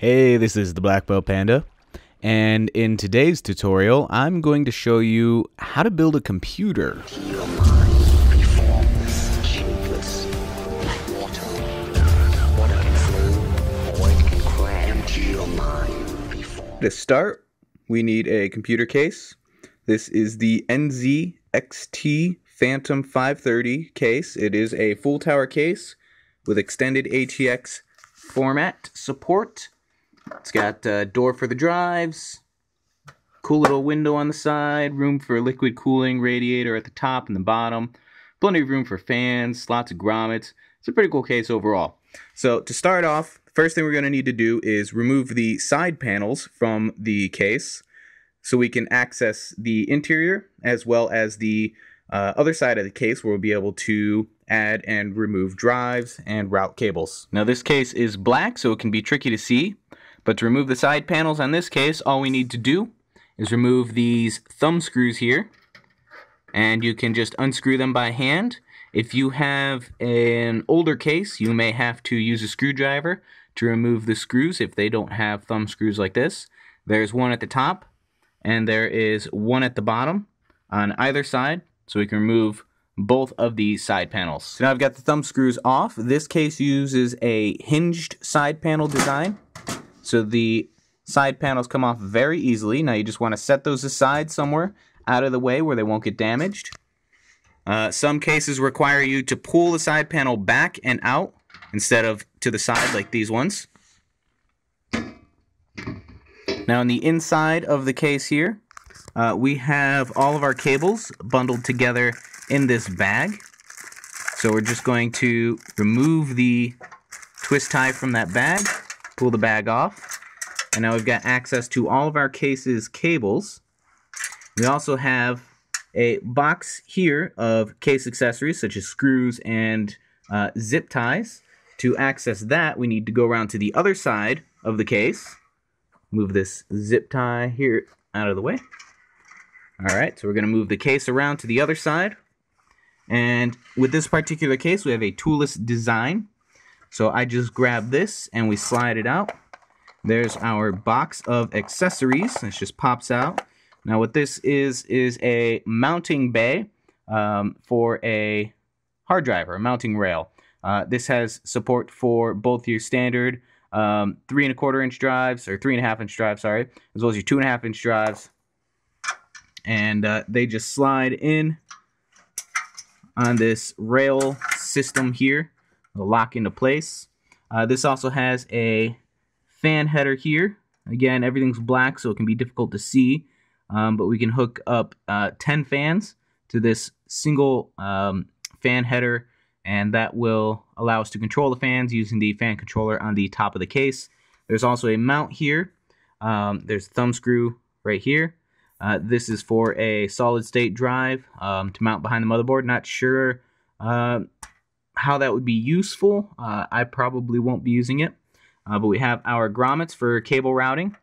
Hey, this is the Black Belt Panda, and in today's tutorial, I'm going to show you how to build a computer. To start, we need a computer case. This is the NZXT Phantom 530 case. It is a full tower case with extended ATX format support. It's got a door for the drives, cool little window on the side, room for liquid cooling, radiator at the top and the bottom, plenty of room for fans, lots of grommets. It's a pretty cool case overall. So to start off, the first thing we're going to need to do is remove the side panels from the case so we can access the interior as well as the other side of the case where we'll be able to add and remove drives and route cables. Now this case is black, so it can be tricky to see. But to remove the side panels on this case, all we need to do is remove these thumb screws here. And you can just unscrew them by hand. If you have an older case, you may have to use a screwdriver to remove the screws if they don't have thumb screws like this. There's one at the top, and there is one at the bottom on either side, so we can remove both of these side panels. So now I've got the thumb screws off. This case uses a hinged side panel design. So the side panels come off very easily. Now you just want to set those aside somewhere out of the way where they won't get damaged. Some cases require you to pull the side panel back and out instead of to the side like these ones. Now on the inside of the case here, we have all of our cables bundled together in this bag. So we're just going to remove the twist tie from that bag. Pull the bag off, and now we've got access to all of our case's cables. We also have a box here of case accessories such as screws and zip ties. To access that, we need to go around to the other side of the case. Move this zip tie here out of the way. Alright, so we're going to move the case around to the other side. And with this particular case, we have a toolless design. So I just grab this and we slide it out. There's our box of accessories. This just pops out. Now what this is a mounting bay for a hard drive or a mounting rail. This has support for both your standard 3 1/4 inch drives, or 3 1/2 inch drives, sorry, as well as your 2 1/2 inch drives. And they just slide in on this rail system here. It'll lock into place. This also has a fan header here. Again, everything's black, so it can be difficult to see. But we can hook up 10 fans to this single fan header, and that will allow us to control the fans using the fan controller on the top of the case. There's also a mount here. There's a thumb screw right here. This is for a solid-state drive to mount behind the motherboard. Not sure how that would be useful. I probably won't be using it. But we have our grommets for cable routing,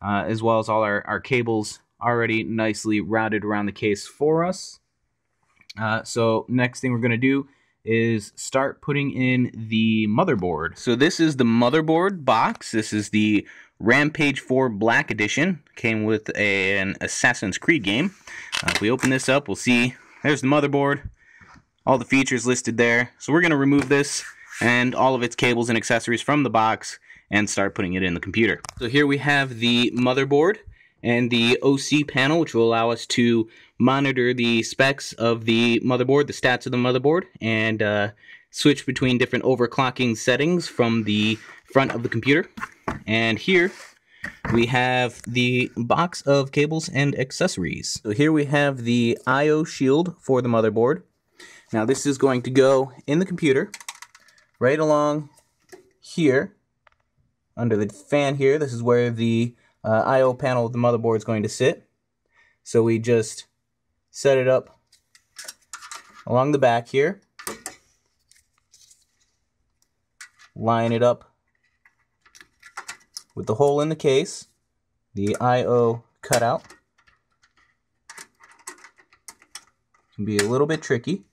as well as all our cables already nicely routed around the case for us. So next thing we're going to do is start putting in the motherboard. So this is the motherboard box. This is the Rampage 4 Black Edition. Came with an Assassin's Creed game. If we open this up, we'll see there's the motherboard. All the features listed there. So we're going to remove this and all of its cables and accessories from the box and start putting it in the computer. So here we have the motherboard and the OC panel, which will allow us to monitor the specs of the motherboard, the stats of the motherboard, and switch between different overclocking settings from the front of the computer. And here we have the box of cables and accessories. So here we have the I/O shield for the motherboard. Now this is going to go in the computer right along here under the fan here. This is where the I/O panel of the motherboard is going to sit. So we just set it up along the back here, line it up with the hole in the case, the I/O cutout. It can be a little bit tricky.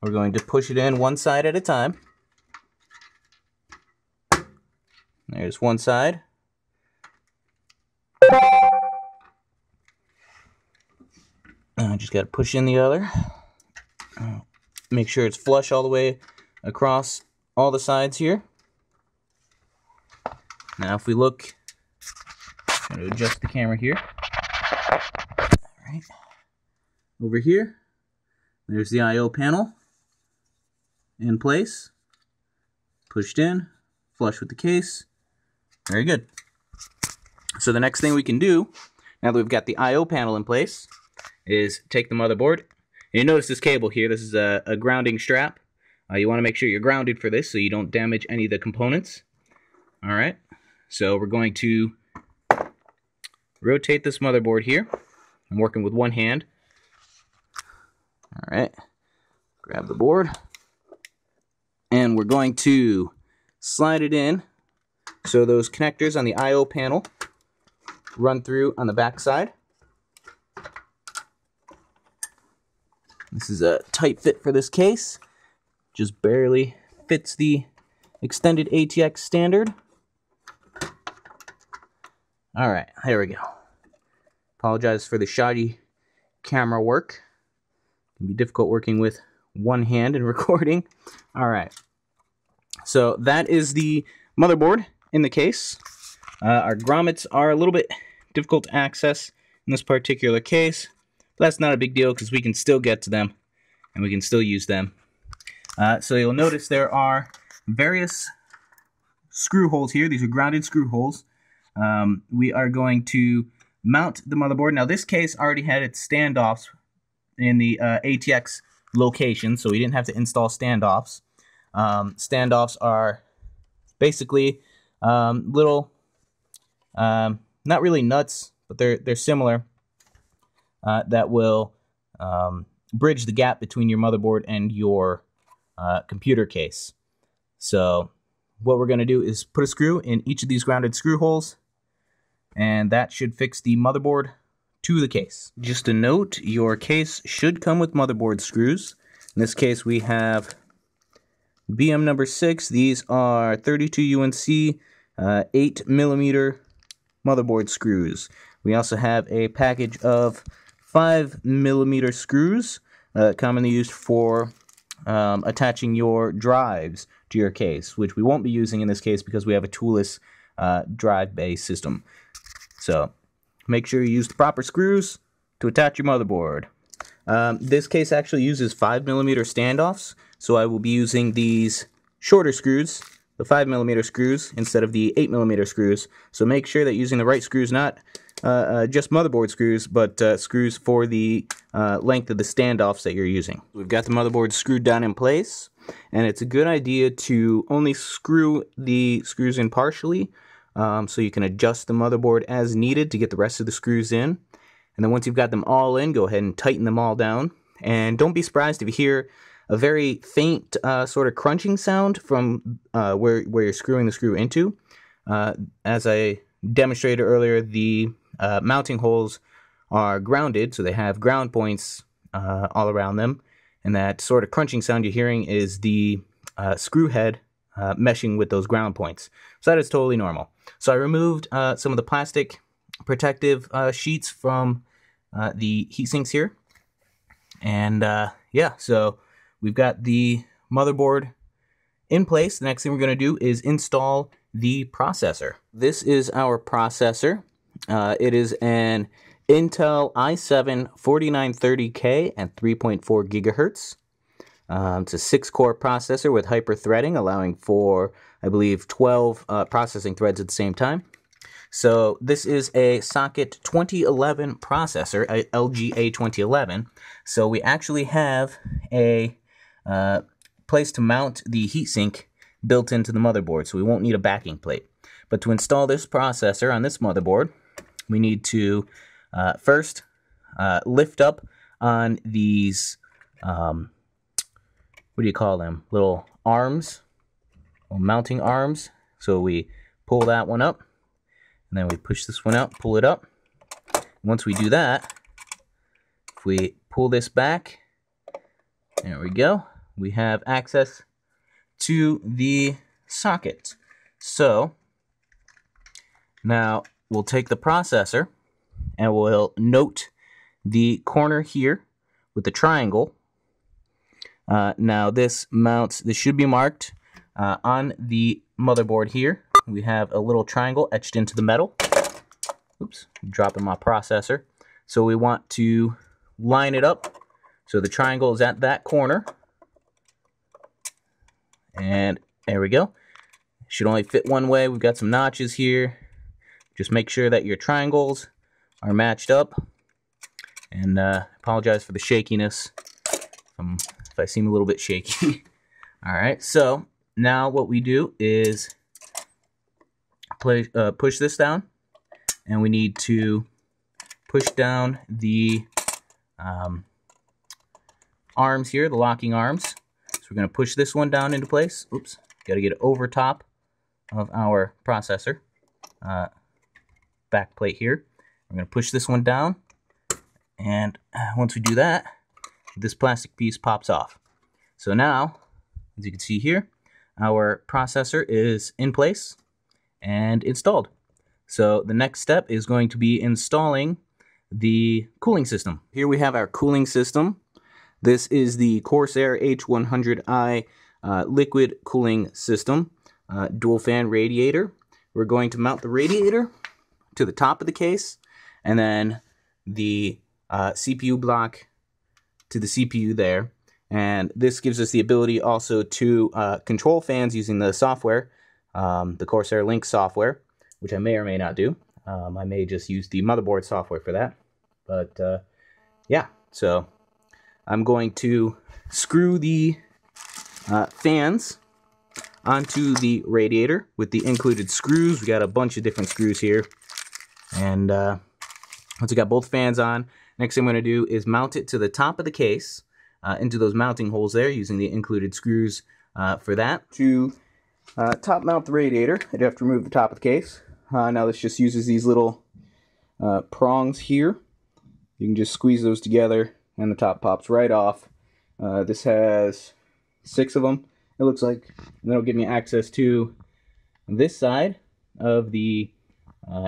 We're going to push it in one side at a time. There's one side. I just got to push in the other. Make sure it's flush all the way across all the sides here. Now if we look, I'm going to adjust the camera here. Alright. Over here, there's the I/O panel in place. Pushed in, flush with the case. Very good. So the next thing we can do, now that we've got the I/O panel in place, is take the motherboard. And you notice this cable here, this is a grounding strap. You want to make sure you're grounded for this so you don't damage any of the components. Alright, so we're going to rotate this motherboard here. I'm working with one hand. Alright, grab the board. And we're going to slide it in so those connectors on the I/O panel run through on the back side. This is a tight fit for this case. Just barely fits the extended ATX standard. Alright, there we go. Apologize for the shoddy camera work. It can be difficult working with one hand and recording. Alright, so that is the motherboard in the case. Our grommets are a little bit difficult to access in this particular case. But that's not a big deal because we can still get to them and we can still use them. So you'll notice there are various screw holes here. These are grounded screw holes. We are going to mount the motherboard. Now this case already had its standoffs in the ATX location, so we didn't have to install standoffs. Standoffs are basically little, not really nuts, but they're similar, that will bridge the gap between your motherboard and your computer case. So what we're going to do is put a screw in each of these grounded screw holes, and that should fix the motherboard to the case. Just a note, your case should come with motherboard screws. In this case we have BM number 6. These are 32 UNC 8mm motherboard screws. We also have a package of 5mm screws, commonly used for attaching your drives to your case, which we won't be using in this case because we have a toolless drive-based system. So make sure you use the proper screws to attach your motherboard. This case actually uses 5mm standoffs, so I will be using these shorter screws, the 5mm screws, instead of the 8mm screws. So make sure that you're using the right screws, not just motherboard screws, but screws for the length of the standoffs that you're using. We've got the motherboard screwed down in place, and it's a good idea to only screw the screws in partially, so you can adjust the motherboard as needed to get the rest of the screws in. And then once you've got them all in, go ahead and tighten them all down. And don't be surprised if you hear a very faint sort of crunching sound from where you're screwing the screw into. As I demonstrated earlier, the mounting holes are grounded, so they have ground points all around them. And that sort of crunching sound you're hearing is the screw head meshing with those ground points. So that is totally normal. So I removed some of the plastic protective sheets from the heat sinks here. And yeah, so we've got the motherboard in place. The next thing we're going to do is install the processor. This is our processor. It is an Intel i7-4930K and 3.4 gigahertz. It's a 6-core processor with hyper-threading, allowing for, I believe, 12 processing threads at the same time. So this is a socket 2011 processor, a LGA 2011. So we actually have a place to mount the heatsink built into the motherboard, so we won't need a backing plate. But to install this processor on this motherboard, we need to first lift up on these, what do you call them? Little arms, little mounting arms. So we pull that one up, and then we push this one out, pull it up. Once we do that, if we pull this back, there we go, we have access to the socket. So Now we'll take the processor and we'll note the corner here with the triangle. Now this should be marked on the motherboard here. We have a little triangle etched into the metal. Oops, dropping my processor. So we want to line it up so the triangle is at that corner. And there we go. Should only fit one way. We've got some notches here. Just make sure that your triangles are matched up. And apologize for the shakiness if I seem a little bit shaky. Alright, so now what we do is push this down. And we need to push down the arms here, the locking arms. So we're going to push this one down into place. Oops, got to get it over top of our processor back plate here. We're going to push this one down, and once we do that, this plastic piece pops off. So now, as you can see here, our processor is in place and installed. So the next step is going to be installing the cooling system. Here we have our cooling system. This is the Corsair H100i liquid cooling system, dual fan radiator. We're going to mount the radiator to the top of the case, and then the CPU block to the CPU there. And this gives us the ability also to control fans using the software, the Corsair Link software, which I may or may not do. I may just use the motherboard software for that. But yeah, so I'm going to screw the fans onto the radiator with the included screws. We got a bunch of different screws here. And once we got both fans on, next thing I'm going to do is mount it to the top of the case into those mounting holes there using the included screws for that. To top mount the radiator, I'd have to remove the top of the case. Now this just uses these little prongs here. You can just squeeze those together and the top pops right off. This has 6 of them, it looks like, and that'll give me access to this side of the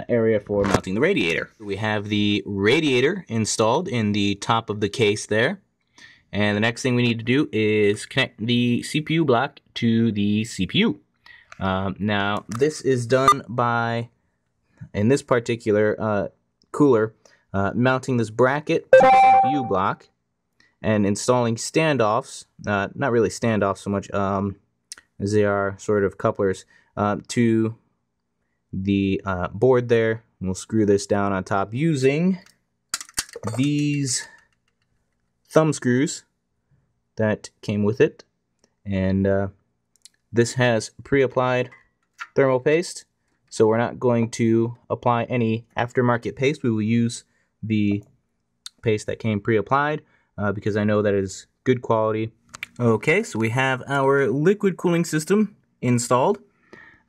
area for mounting the radiator. We have the radiator installed in the top of the case there, and the next thing we need to do is connect the CPU block to the CPU. Now this is done by, in this particular cooler, mounting this bracket to the CPU block and installing standoffs, not really standoffs so much as they are sort of couplers, to the board there. And we'll screw this down on top using these thumb screws that came with it. And this has pre-applied thermal paste, so we're not going to apply any aftermarket paste. We will use the paste that came pre-applied because I know that is good quality. Okay, so we have our liquid cooling system installed.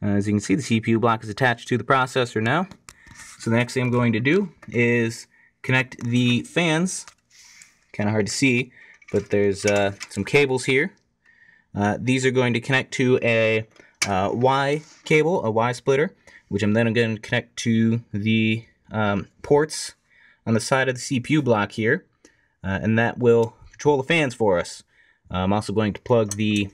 As you can see, the CPU block is attached to the processor now. So the next thing I'm going to do is connect the fans. Kind of hard to see, but there's some cables here. These are going to connect to a Y cable, a Y splitter, which I'm then going to connect to the ports on the side of the CPU block here, and that will control the fans for us. I'm also going to plug the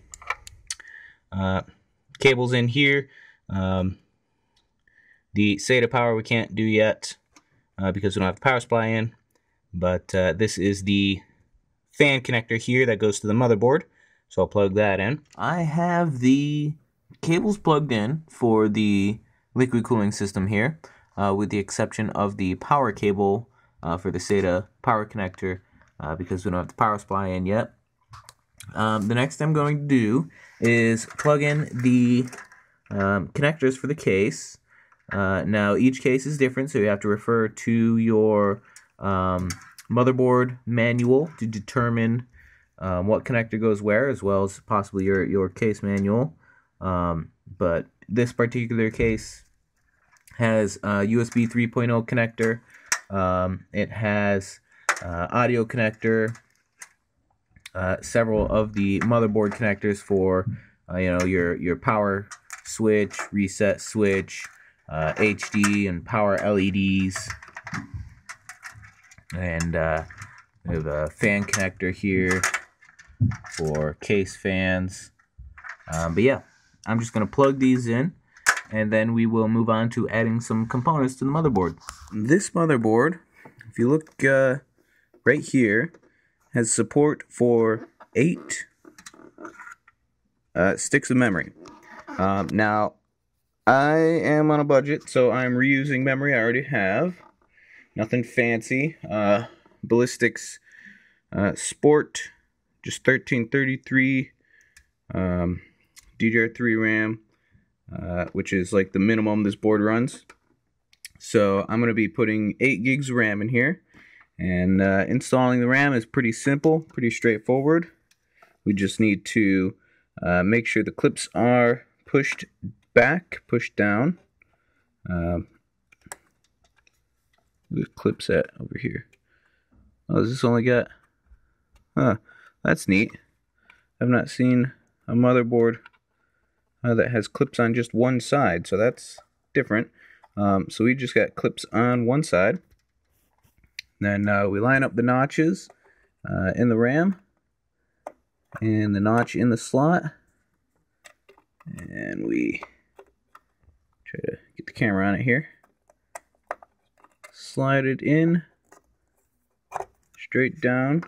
cables in here. The SATA power we can't do yet because we don't have the power supply in, but this is the fan connector here that goes to the motherboard, so I'll plug that in. I have the cables plugged in for the liquid cooling system here, with the exception of the power cable for the SATA power connector because we don't have the power supply in yet. The next thing I'm going to do is plug in the connectors for the case. Now each case is different, so you have to refer to your motherboard manual to determine what connector goes where, as well as possibly your case manual. But this particular case has a USB 3.0 connector. It has audio connector, several of the motherboard connectors for your power switch, reset switch, HD and power LEDs, and we have a fan connector here for case fans. But yeah, I'm just going to plug these in, and then we will move on to adding some components to the motherboard. This motherboard, if you look right here, has support for 8 sticks of memory. Now, I am on a budget, so I'm reusing memory I already have. Nothing fancy. Ballistix Sport, just 1333 DDR3 RAM, which is like the minimum this board runs. So I'm going to be putting 8 gigs of RAM in here, and installing the RAM is pretty simple, pretty straightforward. We just need to make sure the clips are pushed back, pushed down. The clips at over here. Oh, does this only got? Huh, that's neat. I've not seen a motherboard that has clips on just one side, so that's different. So we just got clips on one side. Then we line up the notches in the RAM and the notch in the slot, and we try to get the camera on it here. Slide it in straight down,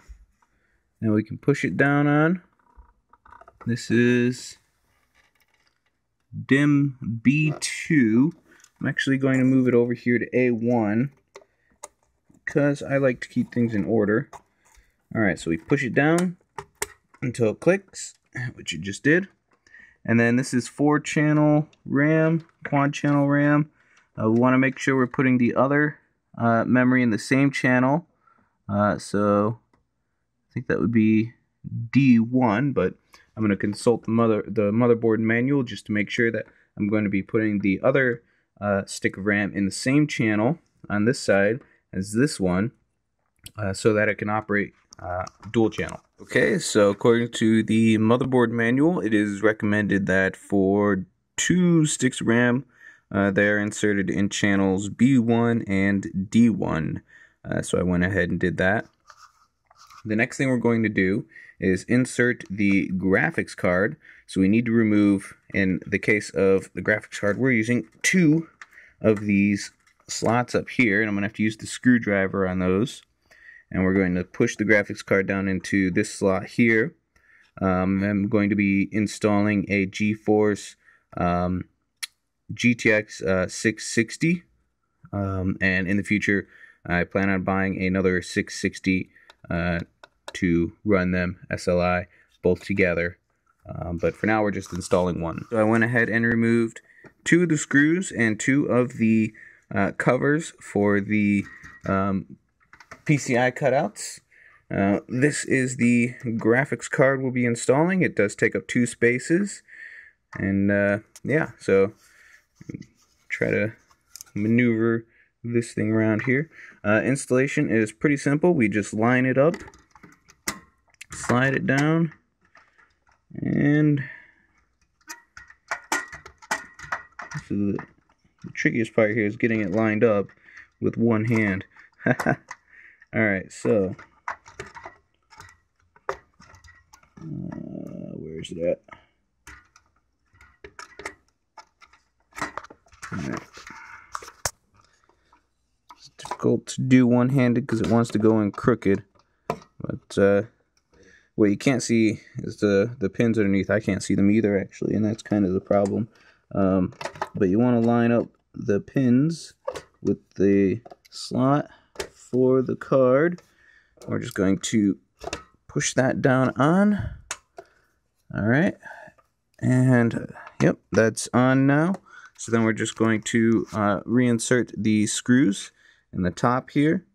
and we can push it down on. This is DIMM B2. I'm actually going to move it over here to A1 because I like to keep things in order. Alright, so we push it down until it clicks, which it just did. And then this is 4-channel RAM, quad channel RAM. We want to make sure we're putting the other memory in the same channel. So I think that would be D1, but I'm going to consult the motherboard manual just to make sure that I'm going to be putting the other stick of RAM in the same channel on this side as this one, so that it can operate dual channel. Okay, so according to the motherboard manual, it is recommended that for 2 sticks of RAM, they are inserted in channels B1 and D1. So I went ahead and did that. The next thing we're going to do is insert the graphics card. So we need to remove, in the case of the graphics card, we're using 2 of these slots up here, and I'm going to have to use the screwdriver on those. And we're going to push the graphics card down into this slot here. I'm going to be installing a Geforce GTX 660, and in the future I plan on buying another 660 to run them SLI both together, but for now we're just installing one. So I went ahead and removed 2 of the screws and 2 of the covers for the PCI cutouts. This is the graphics card we'll be installing. It does take up 2 spaces, and yeah, so try to maneuver this thing around here. Installation is pretty simple. We just line it up, slide it down, and the trickiest part here is getting it lined up with one hand. Alright, so where's it at? Alright. It's difficult to do one-handed because it wants to go in crooked, but what you can't see is the pins underneath. I can't see them either, actually, and that's kind of the problem. But you want to line up the pins with the slot for the card. We're just going to push that down on. Alright, and yep, that's on now. So then we're just going to reinsert the screws in the top here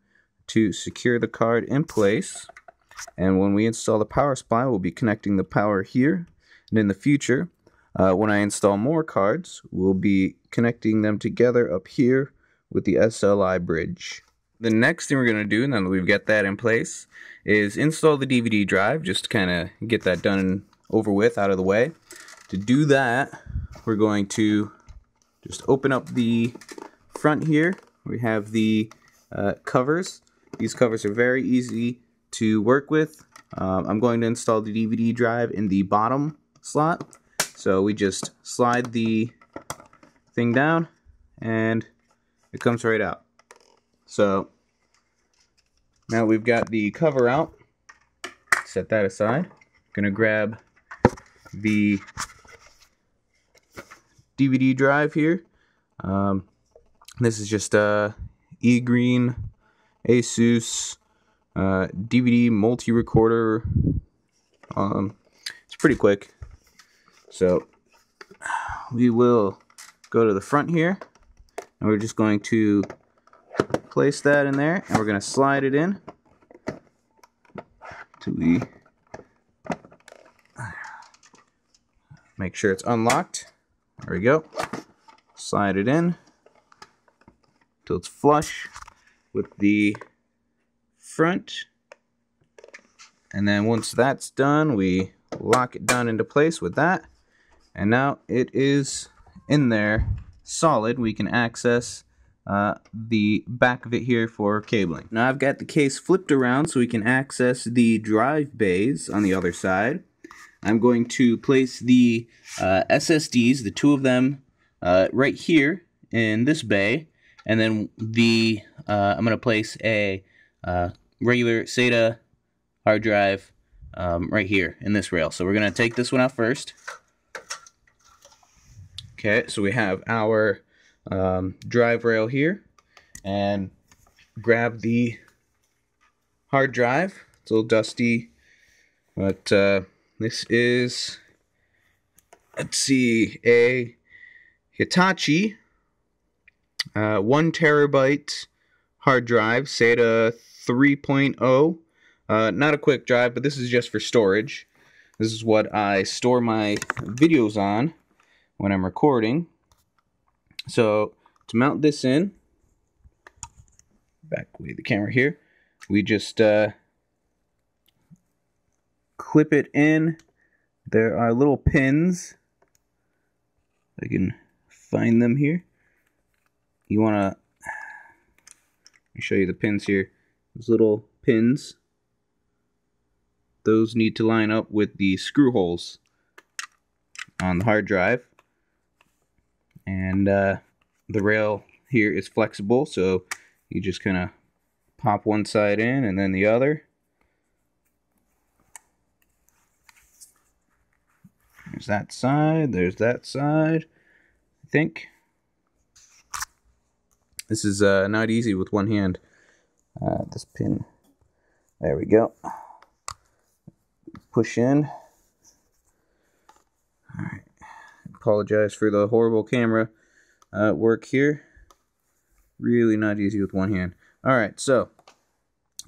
to secure the card in place. And when we install the power supply, we'll be connecting the power here. And in the future, when I install more cards, we'll be connecting them together up here with the SLI bridge. The next thing we're going to do, now that we've got that in place, is install the DVD drive, just to kind of get that done and over with, out of the way. To do that, we're going to just open up the front here. We have the covers. These covers are very easy to work with. I'm going to install the DVD drive in the bottom slot. So we just slide the thing down and it comes right out. So now we've got the cover out. Set that aside. Gonna grab the DVD drive here. This is just E-Green Asus DVD multi-recorder. It's pretty quick. So we will go to the front here, and we're just going to place that in there, and we're going to slide it in till we make sure it's unlocked. There we go. Slide it in till it's flush with the front, and then once that's done, we lock it down into place with that, and now it is in there solid. We can access the back of it here for cabling. Now I've got the case flipped around so we can access the drive bays on the other side. I'm going to place the SSDs, the two of them, right here in this bay, and then I'm going to place a regular SATA hard drive right here in this rail. So we're going to take this one out first. Okay, so we have our drive rail here, and grab the hard drive. It's a little dusty, but this is, let's see, a Hitachi 1 terabyte hard drive, SATA 3.0. Not a quick drive, but this is just for storage. This is what I store my videos on when I'm recording. So to mount this in, back away the camera here, we just clip it in. There are little pins. I can find them here. You want to, let me show you the pins here. Those little pins, those need to line up with the screw holes on the hard drive. And the rail here is flexible, so you just kind of pop one side in and then the other. There's that side, there's that side, I think. This is not easy with one hand. This pin, there we go. Push in. Alright, apologize for the horrible camera work here. Really not easy with one hand. Alright, so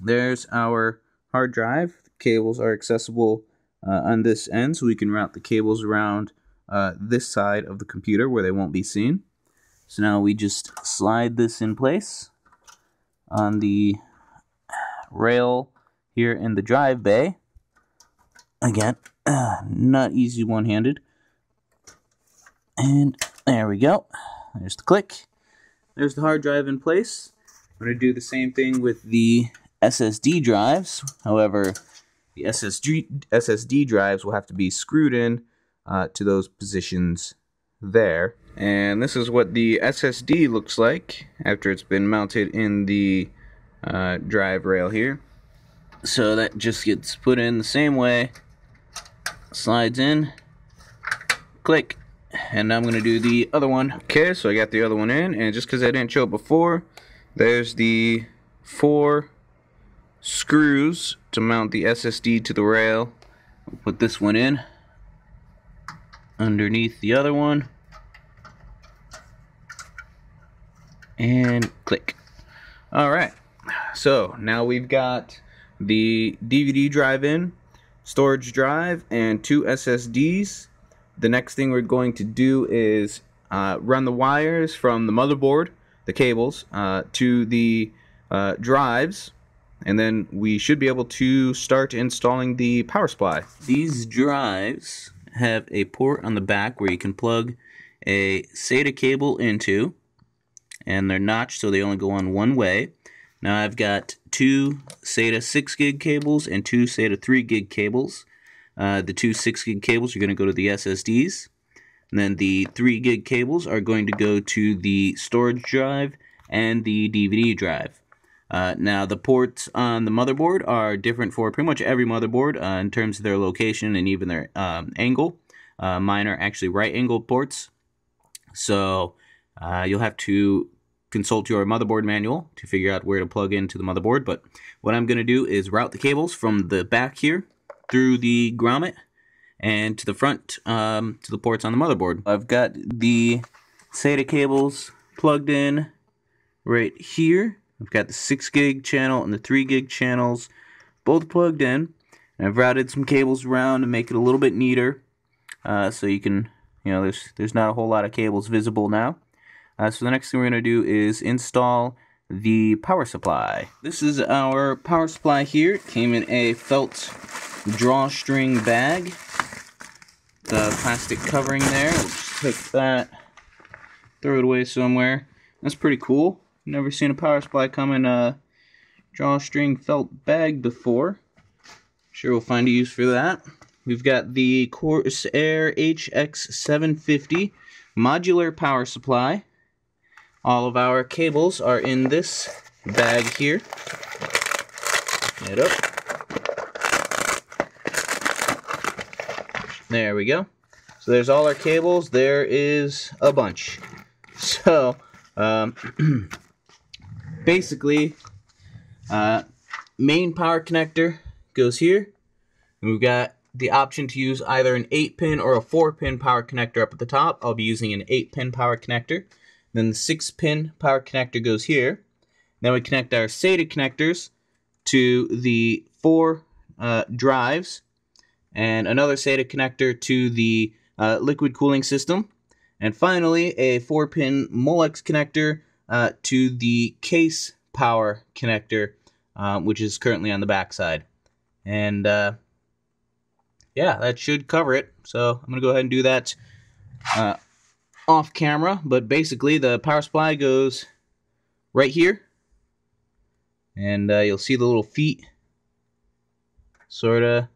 there's our hard drive. The cables are accessible on this end, so we can route the cables around this side of the computer where they won't be seen. So now we just slide this in place on the rail here in the drive bay. Again, not easy one-handed. And there we go. There's the click. There's the hard drive in place. I'm going to do the same thing with the SSD drives. However, the SSD drives will have to be screwed in to those positions there. And this is what the SSD looks like after it's been mounted in the drive rail here. So that just gets put in the same way. Slides in. Click. And now I'm going to do the other one. Okay, so I got the other one in, and just because I didn't show it before, there's the 4 screws to mount the SSD to the rail. We'll put this one in underneath the other one. And click. Alright, so now we've got the DVD drive in, storage drive, and 2 SSDs. The next thing we're going to do is run the wires from the motherboard, the cables, to the drives, and then we should be able to start installing the power supply. These drives have a port on the back where you can plug a SATA cable into, and they're notched so they only go on one way. Now I've got two SATA 6 gig cables and two SATA 3 gig cables. The two 6 gig cables are going to go to the SSDs, and then the 3 gig cables are going to go to the storage drive and the DVD drive. Now the ports on the motherboard are different for pretty much every motherboard in terms of their location and even their angle. Mine are actually right-angled ports, so you'll have to consult your motherboard manual to figure out where to plug into the motherboard. But what I'm going to do is route the cables from the back here through the grommet and to the front to the ports on the motherboard. I've got the SATA cables plugged in right here. I've got the 6 gig channel and the 3 gig channels both plugged in. And I've routed some cables around to make it a little bit neater, so you can, there's not a whole lot of cables visible now. So the next thing we're going to do is install the power supply. This is our power supply here. It came in a felt drawstring bag. The plastic covering there. We'll just take that, throw it away somewhere. That's pretty cool. Never seen a power supply come in a drawstring felt bag before. Sure we'll find a use for that. We've got the Corsair HX750 modular power supply. All of our cables are in this bag here. Get it up. There we go. So there's all our cables. There is a bunch. So, basically, main power connector goes here. And we've got the option to use either an 8-pin or a 4-pin power connector up at the top. I'll be using an 8-pin power connector. Then the 6-pin power connector goes here. Then we connect our SATA connectors to the 4 drives, and another SATA connector to the liquid cooling system. And finally, a 4-pin Molex connector to the case power connector, which is currently on the back side. And yeah, that should cover it. So I'm going to go ahead and do that off camera. But basically, the power supply goes right here. And you'll see the little feet, sort of,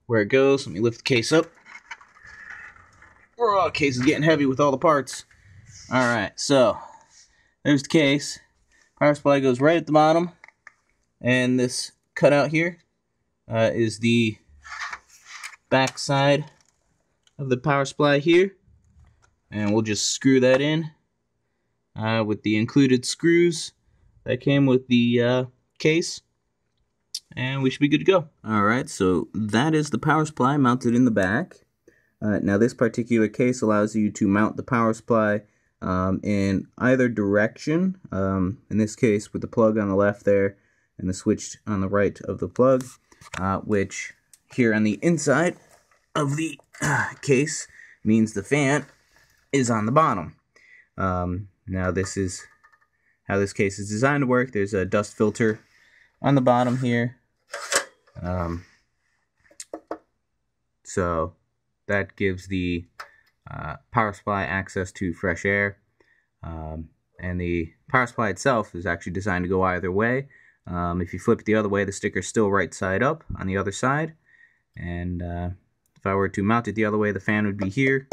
where it goes. Let me lift the case up. Oh, the case is getting heavy with all the parts. Alright, so there's the case. Power supply goes right at the bottom. And this cutout here is the back side of the power supply here. And we'll just screw that in with the included screws that came with the case. And we should be good to go. Alright, so that is the power supply mounted in the back. Now this particular case allows you to mount the power supply in either direction. In this case with the plug on the left there and the switch on the right of the plug, which here on the inside of the case means the fan is on the bottom. Now this is how this case is designed to work. There's a dust filter on the bottom here. So that gives the power supply access to fresh air. And the power supply itself is actually designed to go either way. If you flip it the other way, the sticker's still right side up on the other side. And if I were to mount it the other way, the fan would be here.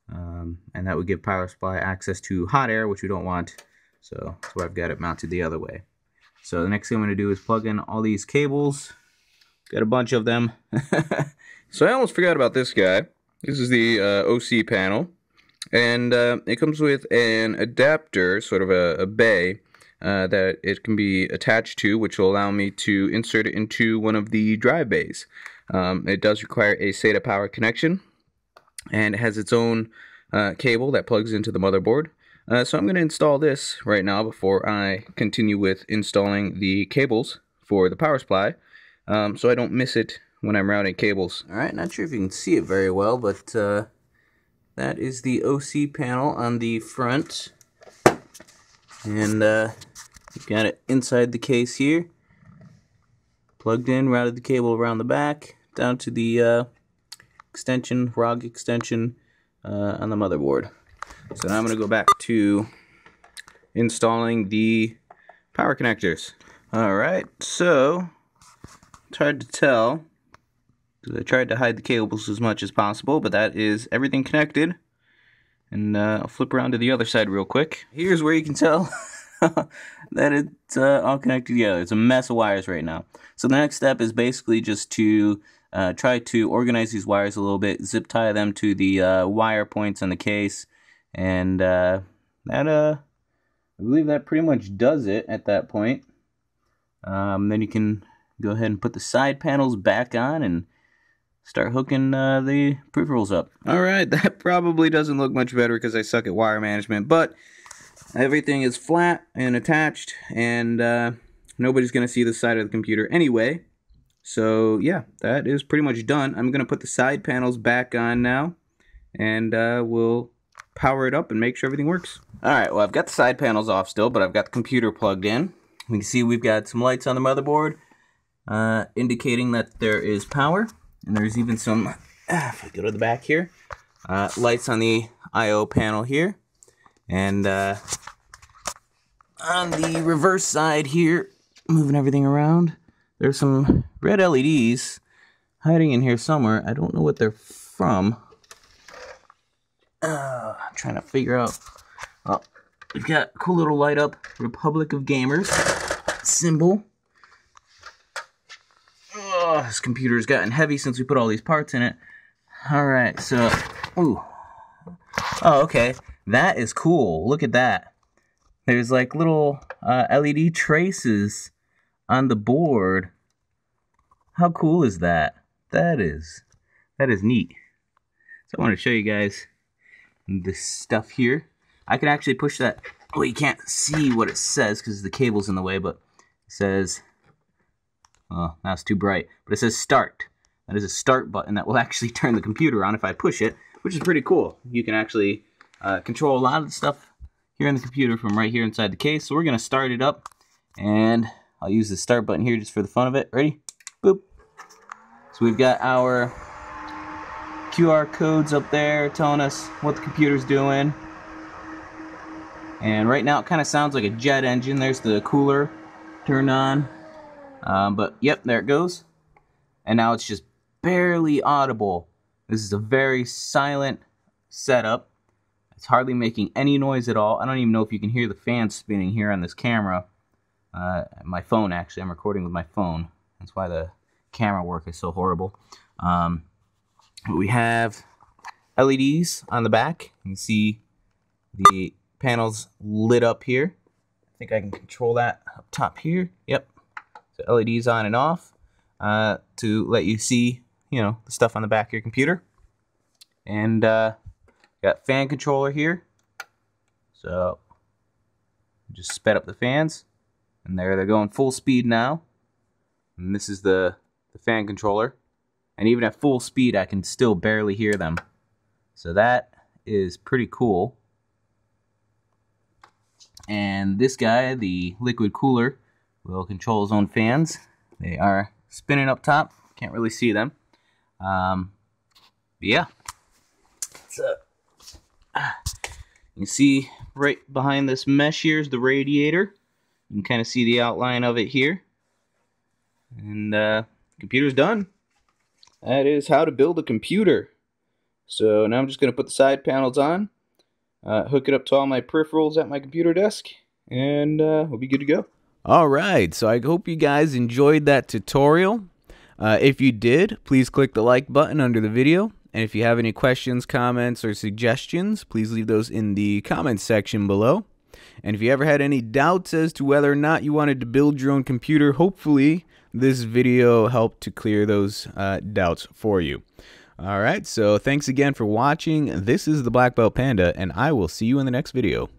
And that would give power supply access to hot air, which we don't want. So that's why I've got it mounted the other way. So the next thing I'm going to do is plug in all these cables. Got a bunch of them. So I almost forgot about this guy. This is the OC panel. And it comes with an adapter, sort of a bay, that it can be attached to, which will allow me to insert it into one of the drive bays. It does require a SATA power connection, and it has its own cable that plugs into the motherboard. So I'm going to install this right now before I continue with installing the cables for the power supply, so I don't miss it when I'm routing cables. Alright, not sure if you can see it very well, but that is the OC panel on the front. And you've got it inside the case here. Plugged in, routed the cable around the back, down to the extension, ROG extension on the motherboard. So now I'm going to go back to installing the power connectors. Alright, so it's hard to tell because I tried to hide the cables as much as possible, but that is everything connected. And I'll flip around to the other side real quick. Here's where you can tell that it's all connected together. It's a mess of wires right now. So the next step is basically just to try to organize these wires a little bit, zip tie them to the wire points on the case, and I believe that pretty much does it at that point. Then you can go ahead and put the side panels back on and start hooking the peripherals up. Alright, that probably doesn't look much better because I suck at wire management, but everything is flat and attached, and nobody's going to see the side of the computer anyway. So yeah, that is pretty much done. I'm going to put the side panels back on now, and we'll power it up and make sure everything works. Alright, well, I've got the side panels off still, but I've got the computer plugged in. You can see we've got some lights on the motherboard indicating that there is power. And there's even some, if I go to the back here, lights on the I/O panel here. And on the reverse side here, moving everything around, there's some red LEDs hiding in here somewhere. I don't know what they're from. I'm trying to figure out. Oh, we've got a cool little light up Republic of Gamers symbol. Oh, this computer's gotten heavy since we put all these parts in it. Alright, so... Ooh. Oh, okay. That is cool. Look at that. There's like little LED traces on the board. How cool is that? That is neat. So I want to show you guys this stuff here. I can actually push that. Oh, you can't see what it says because the cable's in the way, but it says... Oh, that's too bright. But it says start. That is a start button that will actually turn the computer on if I push it, which is pretty cool. You can actually control a lot of the stuff here in the computer from right here inside the case. So we're going to start it up, and I'll use the start button here just for the fun of it. Ready? Boop. So we've got our QR codes up there telling us what the computer's doing. And right now it kind of sounds like a jet engine. There's the cooler turned on. But yep, there it goes. And now it's just barely audible. This is a very silent setup. It's hardly making any noise at all. I don't even know if you can hear the fan spinning here on this camera. My phone, actually. I'm recording with my phone. That's why the camera work is so horrible. We have LEDs on the back. You can see the panels lit up here. I think I can control that up top here. Yep. So LEDs on and off to let you see, the stuff on the back of your computer. And got fan controller here. So just sped up the fans, and they're going full speed now. And this is the fan controller. And even at full speed, I can still barely hear them. So that is pretty cool. And this guy, the liquid cooler, will control his own fans. They are spinning up top. Can't really see them. But yeah. So, you can see right behind this mesh here is the radiator. You can kind of see the outline of it here. And computer's done. That is how to build a computer. So now I'm just going to put the side panels on, hook it up to all my peripherals at my computer desk, and we'll be good to go. Alright, so I hope you guys enjoyed that tutorial. If you did, please click the like button under the video. And if you have any questions, comments, or suggestions, please leave those in the comments section below. And if you ever had any doubts as to whether or not you wanted to build your own computer, hopefully this video helped to clear those doubts for you. Alright, so thanks again for watching. This is the Black Belt Panda, and I will see you in the next video.